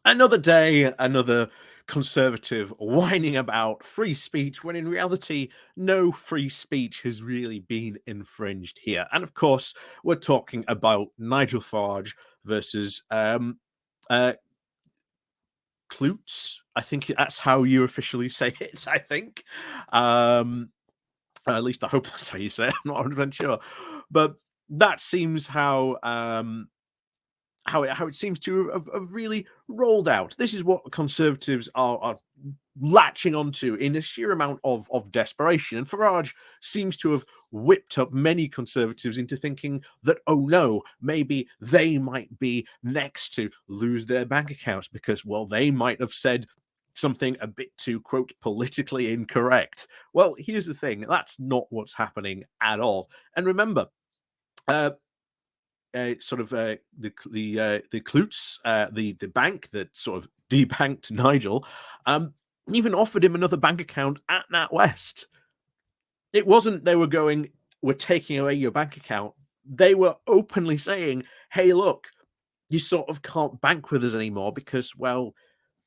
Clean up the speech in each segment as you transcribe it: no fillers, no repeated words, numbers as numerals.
Another day, another conservative whining about free speech when in reality, no free speech has really been infringed here. And of course, we're talking about Nigel Farage versus uh, Coutts. I think that's how you officially say it, I think. Um, at least I hope that's how you say it. I'm not 100% sure. But that seems how it seems to have really rolled out. This is what conservatives are latching onto in a sheer amount of desperation. And Farage seems to have whipped up many conservatives into thinking that, oh no, maybe they might be next to lose their bank accounts because, well, they might have said something a bit too, quote, politically incorrect. Well, here's the thing, that's not what's happening at all. And remember, uh, the Coutts, the bank that sort of debanked Nigel, even offered him another bank account at NatWest. It wasn't they were going, we're taking away your bank account. They were openly saying, hey, look, you sort of can't bank with us anymore because, well,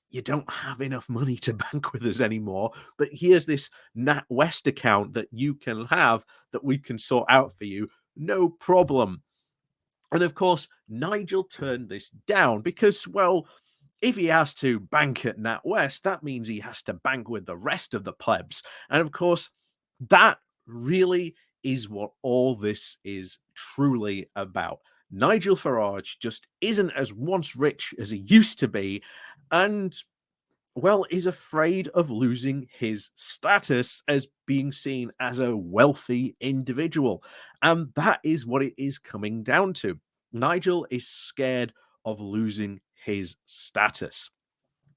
you don't have enough money to bank with us anymore. But here's this NatWest account that you can have that we can sort out for you. No problem. And of course, Nigel turned this down because, well, if he has to bank at NatWest, that means he has to bank with the rest of the plebs. And of course, that really is what all this is truly about. Nigel Farage just isn't as once rich as he used to be, and well, is afraid of losing his status as being seen as a wealthy individual. And that is what it is coming down to. Nigel is scared of losing his status.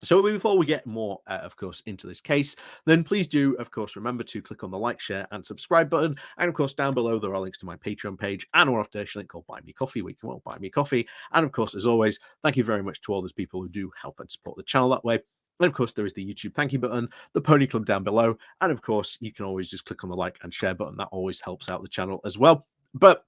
So before we get more, of course, into this case, then please do, of course, remember to click on the like, share, and subscribe button. And of course, down below, there are links to my Patreon page and our off-station link called Buy Me Coffee, where you can buy me coffee. And of course, as always, thank you very much to all those people who do help and support the channel that way. And of course, there is the YouTube thank you button, the Pony Club down below. And of course, you can always just click on the like and share button. That always helps out the channel as well. But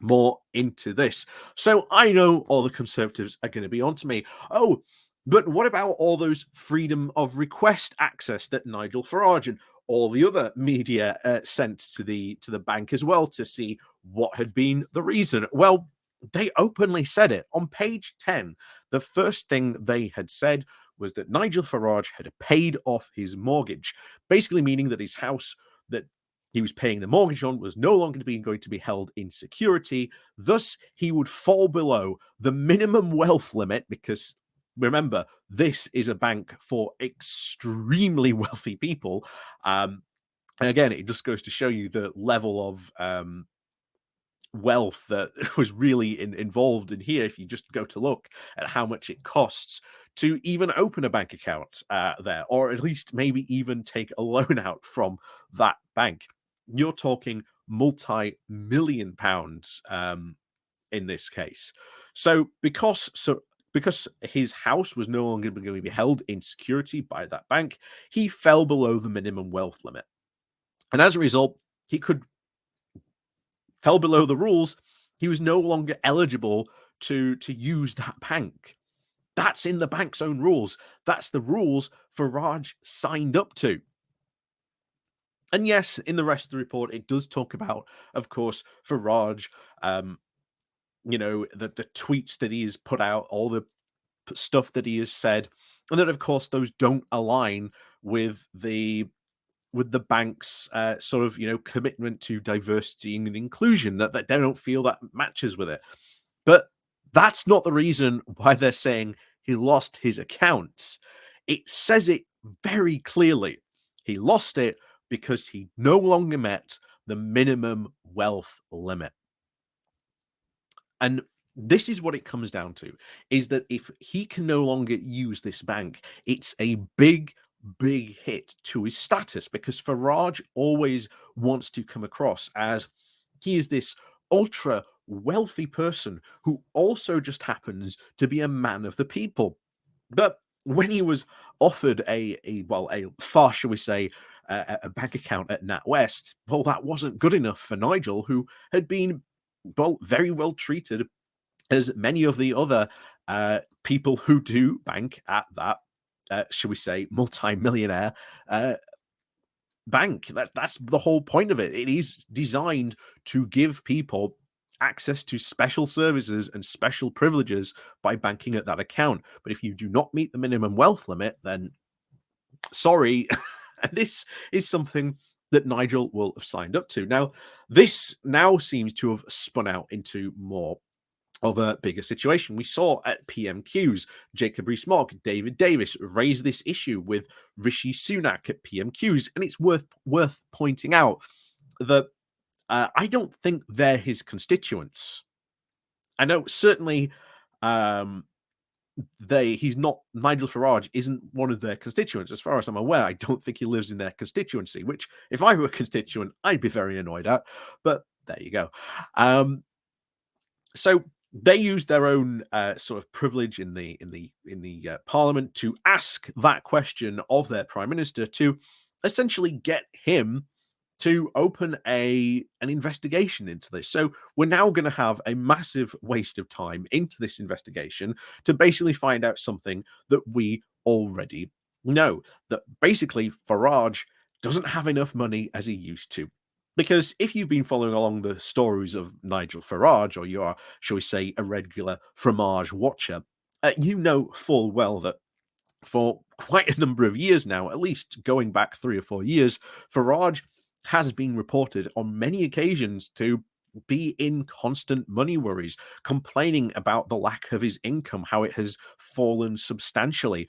more into this. So I know all the conservatives are going to be onto me. Oh, but what about all those freedom of request access that Nigel Farage and all the other media sent to the bank as well to see what had been the reason? Well, they openly said it on page 10. The first thing they had said was that Nigel Farage had paid off his mortgage, basically meaning that his house that he was paying the mortgage on was no longer going to be held in security. Thus, he would fall below the minimum wealth limit because remember, this is a bank for extremely wealthy people. And again, it just goes to show you the level of wealth that was really involved in here. If you just go to look at how much it costs to even open a bank account there, or at least maybe even take a loan out from that bank, you're talking multi-million pounds in this case. So because his house was no longer going to be held in security by that bank, he fell below the minimum wealth limit. And as a result, he fell below the rules. He was no longer eligible to use that bank. That's in the bank's own rules. That's the rules Farage signed up to. And yes, in the rest of the report, it does talk about, of course, Farage, the tweets that he has put out, all the stuff that he has said, and that of course those don't align with the bank's sort of commitment to diversity and inclusion, that they don't feel that matches with it. But that's not the reason why they're saying he lost his accounts. It says it very clearly. He lost it because he no longer met the minimum wealth limit. And this is what it comes down to, is that if he can no longer use this bank, it's a big hit to his status, because Farage always wants to come across as he is this ultra wealthy person who also just happens to be a man of the people. But when he was offered a far, shall we say, a bank account at NatWest, well, that wasn't good enough for Nigel, who had been very well treated as many of the other people who do bank at that, shall we say, multi-millionaire bank. That's the whole point of it. It is designed to give people access to special services and special privileges by banking at that account. But if you do not meet the minimum wealth limit, then sorry. And this is something that Nigel will have signed up to. Now, this now seems to have spun out into more of a bigger situation. We saw at PMQs, Jacob Rees-Mogg, David Davis raise this issue with Rishi Sunak at PMQs, and it's worth pointing out that I don't think they're his constituents. I know certainly he's not, Nigel Farage isn't one of their constituents. As far as I'm aware, I don't think he lives in their constituency, which if I were a constituent, I'd be very annoyed at. But there you go. So they used their own sort of privilege in the parliament to ask that question of their prime minister to essentially get him to open an investigation into this. So we're now going to have a massive waste of time into this investigation to basically find out something that we already know, that basically Farage doesn't have enough money as he used to. Because if you've been following along the stories of Nigel Farage, or you are, shall we say, a regular Fromage watcher, you know full well that for quite a number of years now, at least going back 3 or 4 years, Farage has been reported on many occasions to be in constant money worries, complaining about the lack of his income, how it has fallen substantially.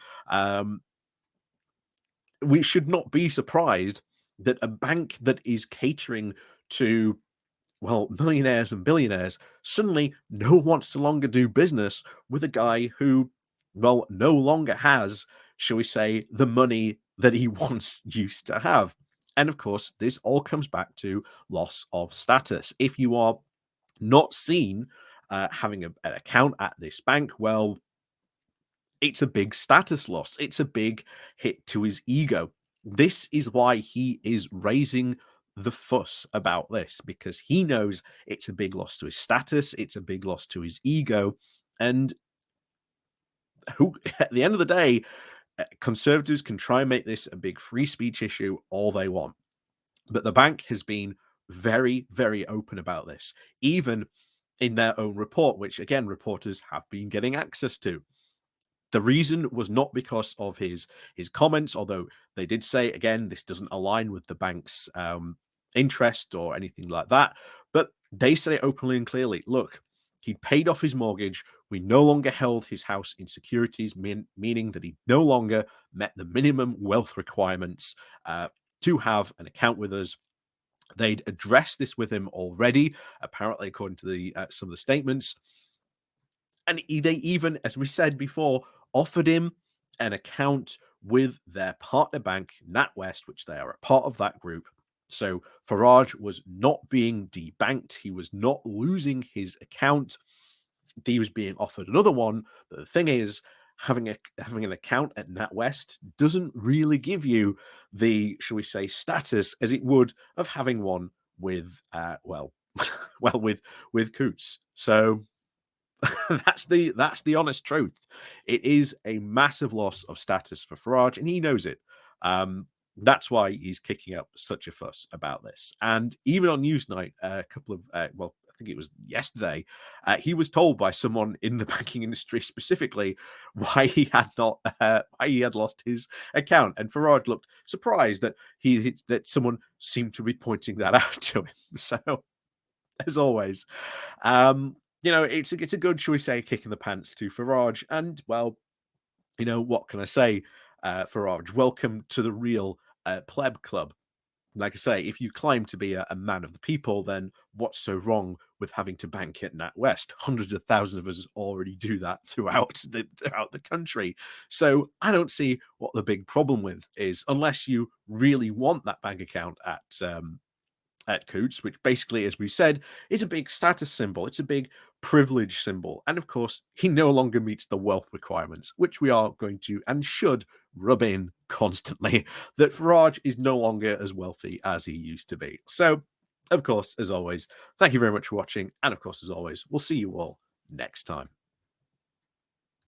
We should not be surprised that a bank that is catering to, well, millionaires and billionaires suddenly no wants to longer do business with a guy who, well, no longer has, shall we say, the money that he once used to have. And of course, this all comes back to loss of status. If you are not seen having an account at this bank, well, it's a big status loss. It's a big hit to his ego. This is why he is raising the fuss about this, because he knows it's a big loss to his status, it's a big loss to his ego, and who, at the end of the day, conservatives can try and make this a big free speech issue all they want. But the bank has been very, very open about this, even in their own report, which again, reporters have been getting access to. The reason was not because of his comments, although they did say, again, this doesn't align with the bank's interest or anything like that. But they say openly and clearly, look, he paid off his mortgage. We no longer held his house in securities, meaning that he no longer met the minimum wealth requirements to have an account with us. They'd addressed this with him already, apparently, according to the some of the statements. And they even, as we said before, offered him an account with their partner bank, NatWest, which they are a part of that group. So Farage was not being debanked. He was not losing his account. He was being offered another one. But the thing is, having an account at NatWest doesn't really give you the, shall we say, status as it would of having one with, well, with Coutts. So that's the honest truth. It is a massive loss of status for Farage, and he knows it. That's why he's kicking up such a fuss about this. And even on Newsnight, a couple of well, I think it was yesterday, he was told by someone in the banking industry specifically why he had lost his account, and Farage looked surprised that that someone seemed to be pointing that out to him. So, as always, it's a good, shall we say, kick in the pants to Farage. And, well, what can I say, Farage? Welcome to the real pleb club. Like I say, if you claim to be a man of the people, then what's so wrong with having to bank at NatWest? Hundreds of thousands of us already do that throughout the country. So I don't see what the big problem with is, unless you really want that bank account at Coutts, which basically, as we said, is a big status symbol. It's a big privilege symbol. And of course, he no longer meets the wealth requirements, which we are going to and should rub in constantly, that Farage is no longer as wealthy as he used to be. So, of course, as always, thank you very much for watching. And of course, as always, we'll see you all next time.